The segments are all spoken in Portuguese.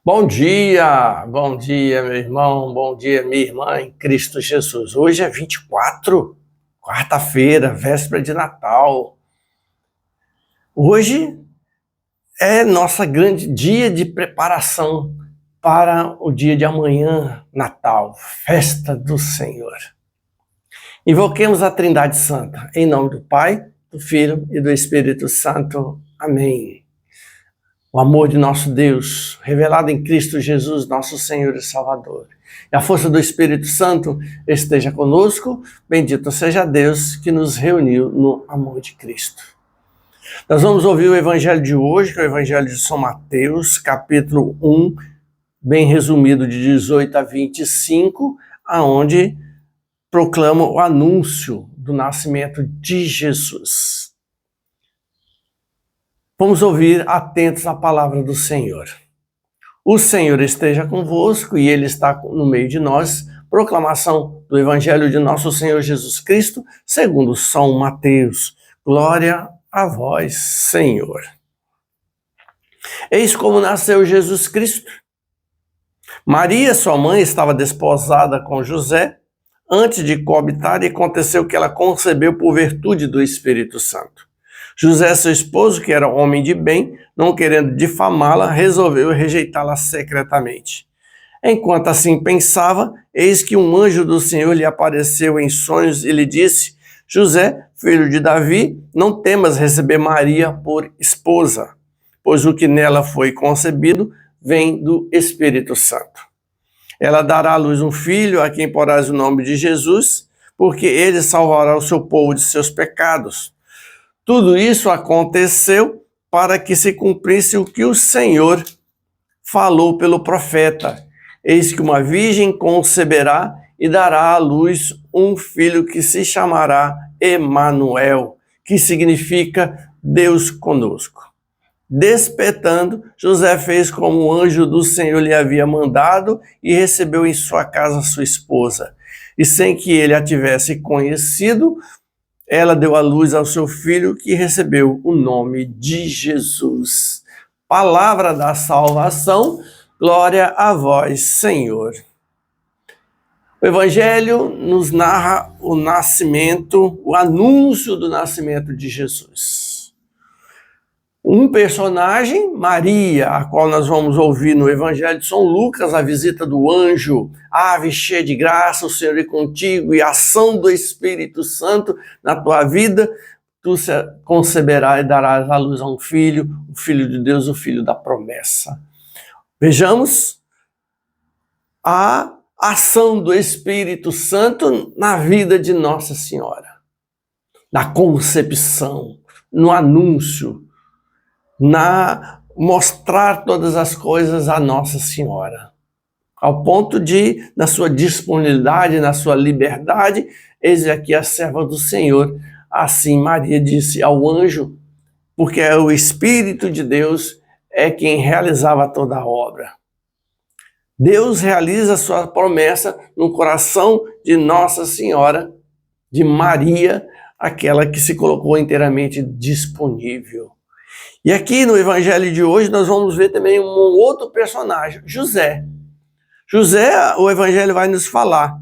Bom dia, meu irmão, bom dia, minha irmã em Cristo Jesus. Hoje é 24, quarta-feira, véspera de Natal. Hoje é nosso grande dia de preparação para o dia de amanhã, Natal, festa do Senhor. Invoquemos a Trindade Santa, em nome do Pai, do Filho e do Espírito Santo. Amém. O amor de nosso Deus, revelado em Cristo Jesus, nosso Senhor e Salvador. E a força do Espírito Santo esteja conosco. Bendito seja Deus que nos reuniu no amor de Cristo. Nós vamos ouvir o Evangelho de hoje, que é o Evangelho de São Mateus, capítulo 1, bem resumido, de 18 a 25, aonde proclama o anúncio do nascimento de Jesus. Vamos ouvir atentos à palavra do Senhor. O Senhor esteja convosco e Ele está no meio de nós. Proclamação do Evangelho de nosso Senhor Jesus Cristo, segundo São Mateus. Glória a vós, Senhor. Eis como nasceu Jesus Cristo. Maria, sua mãe, estava desposada com José. Antes de coabitar, aconteceu que ela concebeu por virtude do Espírito Santo. José, seu esposo, que era homem de bem, não querendo difamá-la, resolveu rejeitá-la secretamente. Enquanto assim pensava, eis que um anjo do Senhor lhe apareceu em sonhos e lhe disse: José, filho de Davi, não temas receber Maria por esposa, pois o que nela foi concebido vem do Espírito Santo. Ela dará à luz um filho, a quem porás o nome de Jesus, porque ele salvará o seu povo de seus pecados. Tudo isso aconteceu para que se cumprisse o que o Senhor falou pelo profeta. Eis que uma virgem conceberá e dará à luz um filho que se chamará Emanuel, que significa Deus conosco. Despertando, José fez como o anjo do Senhor lhe havia mandado e recebeu em sua casa sua esposa. E sem que ele a tivesse conhecido, ela deu à luz ao seu filho, que recebeu o nome de Jesus. Palavra da salvação, glória a vós, Senhor. O Evangelho nos narra o nascimento, o anúncio do nascimento de Jesus. Um personagem, Maria, a qual nós vamos ouvir no Evangelho de São Lucas, a visita do anjo, ave cheia de graça, o Senhor é contigo, e a ação do Espírito Santo na tua vida, tu conceberás e darás à luz a um filho, o Filho de Deus, o Filho da promessa. Vejamos a ação do Espírito Santo na vida de Nossa Senhora, na concepção, no anúncio, na mostrar todas as coisas a Nossa Senhora, ao ponto de, na sua disponibilidade, na sua liberdade, eis aqui a serva do Senhor. Assim Maria disse ao anjo, porque o Espírito de Deus é quem realizava toda a obra. Deus realiza a sua promessa no coração de Nossa Senhora, de Maria, aquela que se colocou inteiramente disponível. E aqui no Evangelho de hoje nós vamos ver também um outro personagem, José. José, o Evangelho vai nos falar,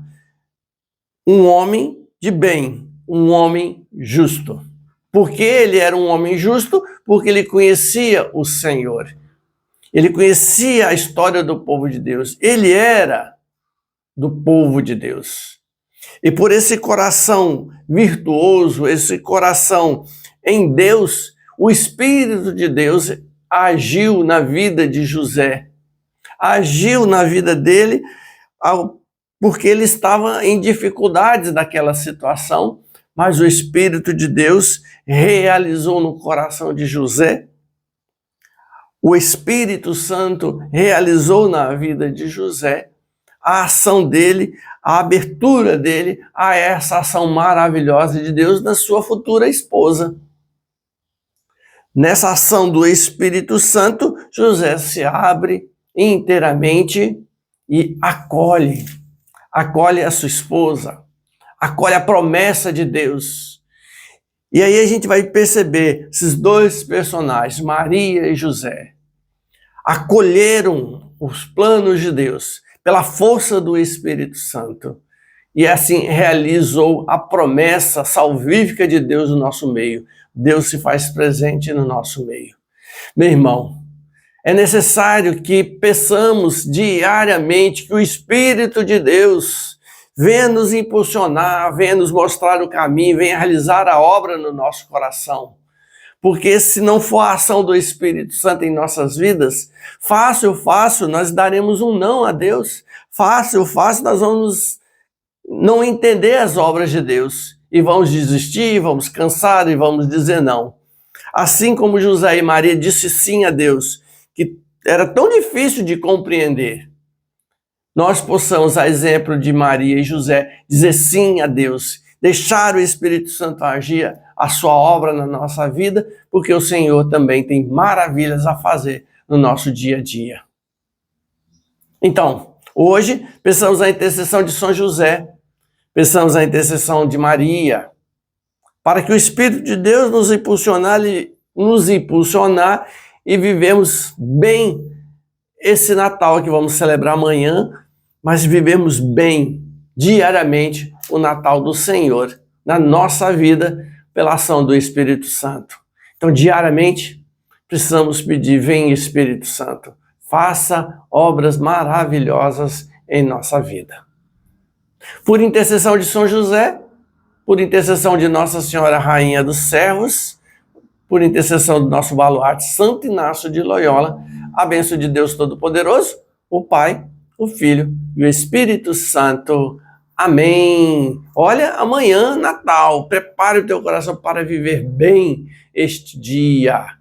um homem de bem, um homem justo. Por que ele era um homem justo? Porque ele conhecia o Senhor. Ele conhecia a história do povo de Deus. Ele era do povo de Deus. E por esse coração virtuoso, esse coração em Deus, o Espírito de Deus agiu na vida de José, agiu na vida dele, porque ele estava em dificuldades naquela situação, mas o Espírito de Deus realizou no coração de José, o Espírito Santo realizou na vida de José a ação dele, a abertura dele a essa ação maravilhosa de Deus na sua futura esposa. Nessa ação do Espírito Santo, José se abre inteiramente e acolhe a sua esposa, acolhe a promessa de Deus. E aí a gente vai perceber esses dois personagens, Maria e José. acolheram os planos de Deus pela força do Espírito Santo e assim realizou a promessa salvífica de Deus no nosso meio. Deus se faz presente no nosso meio. Meu irmão, é necessário que peçamos diariamente que o Espírito de Deus venha nos impulsionar, venha nos mostrar o caminho, venha realizar a obra no nosso coração. Porque se não for a ação do Espírito Santo em nossas vidas, fácil, nós daremos um não a Deus. Fácil, nós vamos não entender as obras de Deus e vamos desistir, vamos cansar e vamos dizer não. Assim como José e Maria disse sim a Deus, que era tão difícil de compreender, nós possamos, a exemplo de Maria e José, dizer sim a Deus, deixar o Espírito Santo agir a sua obra na nossa vida, porque o Senhor também tem maravilhas a fazer no nosso dia a dia. Então, hoje, pensamos na intercessão de São José, pensamos na intercessão de Maria, para que o Espírito de Deus nos impulsionar e vivemos bem esse Natal que vamos celebrar amanhã, mas vivemos bem diariamente o Natal do Senhor na nossa vida pela ação do Espírito Santo. Então, diariamente, precisamos pedir: vem Espírito Santo, faça obras maravilhosas em nossa vida. Por intercessão de São José, por intercessão de Nossa Senhora Rainha dos Servos, por intercessão do nosso baluarte Santo Inácio de Loyola, a bênção de Deus Todo-Poderoso, o Pai, o Filho e o Espírito Santo. Amém. Olha, amanhã, Natal. Prepare o teu coração para viver bem este dia.